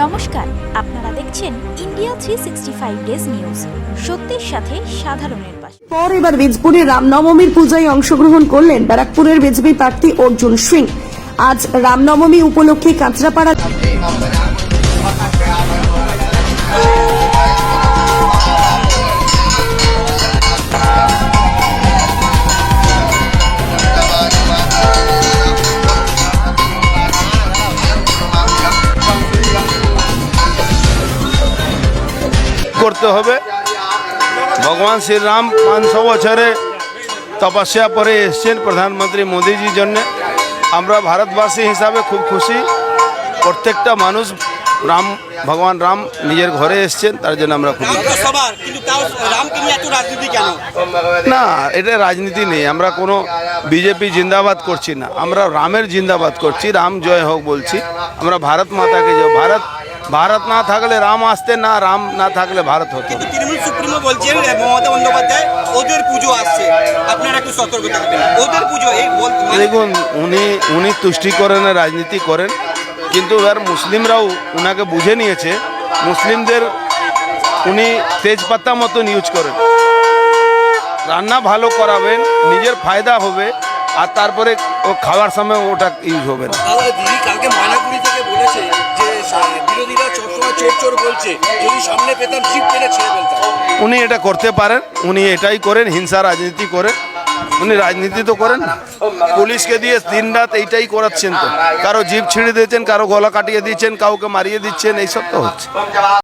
নমস্কার, আপনারা দেখছেন ইন্ডিয়া 365 ডেজ নিউজ, সত্যের সাথে সাধারণের পাশে। পর এবার বীজপুরে রামনবমীর পূজায় অংশগ্রহণ করলেন ব্যারাকপুরের বিজেপি প্রার্থী অর্জুন সিং। আজ রামনবমী উপলক্ষে কাঁচরাপাড়া করতে হবে। ভগবান শ্রীরাম 500 বছরে তপস্যা পরে এসছেন প্রধানমন্ত্রী মোদীজির জন্য। আমরা ভারতবাসী হিসাবে খুব খুশি। প্রত্যেকটা মানুষ ভগবান রাম নিজের ঘরে এসছেন, তার জন্য আমরা খুব না, এটা রাজনীতি নেই। আমরা কোনো বিজেপি জিন্দাবাদ করছি না, আমরা রামের জিন্দাবাদ করছি। রাম জয় হোক বলছি। আমরা ভারত মাতাকে জয়। ভারত না থাকলে রাম আসতে না, রাম না থাকলে ভারত হতো। কিন্তু তৃণমূল সুপ্রিমো বলছেন মমতা বন্দ্যোপাধ্যায় ওদের পুজো আসছে, আপনারা একটু সতর্ক থাকবেন। ওদের পুজো দেখুন, উনি তুষ্টিকরণের রাজনীতি করেন, কিন্তু এবার মুসলিমরাও ওনাকে বুঝে নিয়েছে। মুসলিমদের উনি তেজপাতা মতন ইউজ করেন। রান্না ভালো করাবেন, নিজের ফায়দা হবে, আর তারপরে ও খাওয়ার সময় ওটা ইউজ হবে না। দিদি কালকে ময়নাগুড়ি থেকে বলেছে যে বিরোধীরা সবসময় চোর চোর বলছে, যদি সামনে পেতাম জিপ টেনে ছেড়ে ফেলতাম। উনি এটা করতে পারেন, উনি এটাই করেন, হিংসা রাজনীতি করেন। উনি রাজনীতি তো করেন না, পুলিশকে দিয়ে দিন রাত এইটাই করাচ্ছেন। তো কারো জিপ ছিঁড়ে দিয়েছেন, কারো গলা কাটিয়ে দিচ্ছেন, কাউকে মারিয়ে দিচ্ছেন, এইসব তো হচ্ছে।